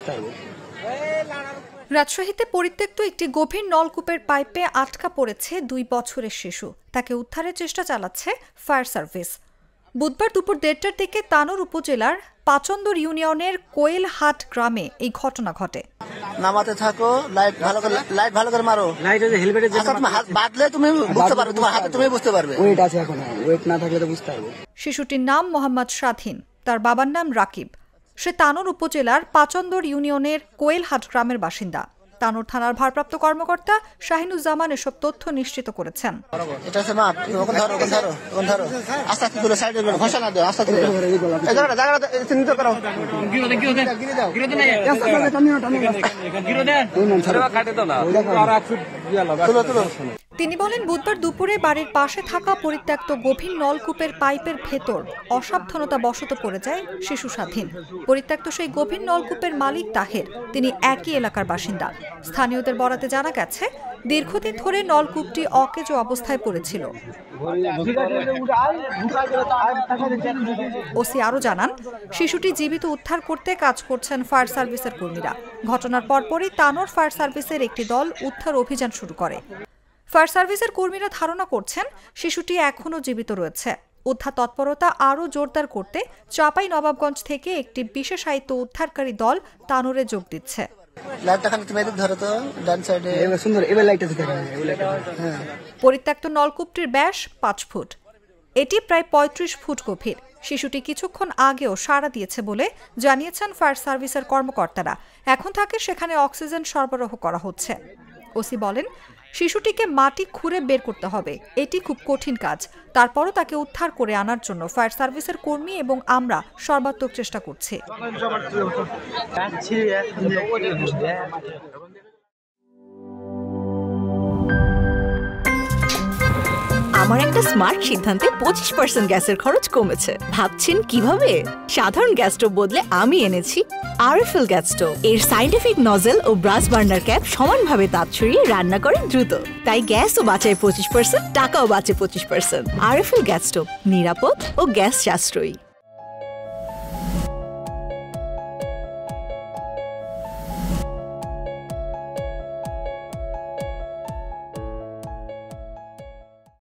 বুঝতে পারবো। রাজশাহীতে পরিত্যক্ত একটি গভীর নলকূপের পাইপে আটকা পড়েছে 2 বছরের শিশু। তাকে উদ্ধারের চেষ্টা চালাচ্ছে ফায়ার সার্ভিস। বুধবার দুপুর 1:30টার দিকে তানোর উপজেলার পাচন্দর ইউনিয়নের কোয়েলহাট গ্রামে এই ঘটনা ঘটে। নামাতে থাকো, লাইট ভালো করে মারো। লাইটে যে হেলমেটে যে হাত বাঁধলে তুমি বুঝতে পারবে, তোমার হাতে তুমি বুঝতে পারবে। ওয়েট আছে এখন, ওয়েট না থাকলে তো বুঝতে পারবো। শিশুটির নাম মোহাম্মদ স্বাধীন, তার বাবার নাম রাকিব। সে তানোর উপজেলার পাচন্দর ইউনিয়নের কোয়েলহাট গ্রামের বাসিন্দা। তানোর থানার ভারপ্রাপ্ত কর্মকর্তা শাহিনুজ্জামান এসব তথ্য নিশ্চিত করেছেন। এটা হচ্ছে মাপ, ধরো আস্তে আস্তে তুলে সাইডে ঘষা না দাও, আস্তে আস্তে এই জায়গাটা চিহ্নিত করো। তিনি বলেন, বুধবার দুপুরে বাড়ির পাশে থাকা পরিত্যক্ত গভীর নলকূপের পাইপের ভেতর অসাবধানতা বশত পড়ে যায় শিশু স্বাধীন। পরিত্যক্ত সেই গভীর নলকূপের মালিক তাহের, তিনি একই এলাকার বাসিন্দা। স্থানীয়দের বরাতে জানা গেছে, দীর্ঘদিন ধরে নলকূপটি অকেজো অবস্থায় পড়েছিল। ওসি আরও জানান, শিশুটি জীবিত উদ্ধার করতে কাজ করছেন ফায়ার সার্ভিসের কর্মীরা। ঘটনার পরপরই তানোর ফায়ার সার্ভিসের একটি দল উদ্ধার অভিযান শুরু করে। ফায়ার সার্ভিসের কর্মীরা ধারণা করছেন শিশুটি এখনও জীবিত রয়েছে। উদ্ধার তৎপরতা আরও জোরদার করতে চাঁপাই নবাবগঞ্জ থেকে একটি বিশেষায়িত উদ্ধারকারী দল তানোরে যোগ দিচ্ছে। পরিত্যক্ত নলকূপটির ব্যাস 5 ফুট। এটি প্রায় 35 ফুট গভীর। শিশুটি কিছুক্ষণ আগেও সাড়া দিয়েছে বলে জানিয়েছেন ফায়ার সার্ভিসের কর্মকর্তারা। এখন তাকে সেখানে অক্সিজেন সরবরাহ করা হচ্ছে। ওসি বলেন, শিশুটিকে মাটি খুঁড়ে বের করতে হবে, এটি খুব কঠিন কাজ। তারপরও তাকে উদ্ধার করে আনার জন্য ফায়ার সার্ভিসের কর্মী এবং আমরা সর্বাত্মক চেষ্টা করছি। আমার একটা স্মার্ট সিদ্ধান্তে 25% গ্যাসের খরচ কমেছে। ভাবছেন কিভাবে? সাধারণ গ্যাস স্টোভ বদলে আমি এনেছি আরএফএল গ্যাস স্টোভ। এর সাইন্টিফিক নজল ও ব্রাস বার্নার ক্যাপ সমানভাবে তাপ ছড়িয়ে রান্না করে দ্রুত। তাই গ্যাসও বাঁচায় 25%, টাকাও বাঁচে 25%। আরএফএল গ্যাস স্টোভ নিরাপদ ও গ্যাস সাশ্রয়ী।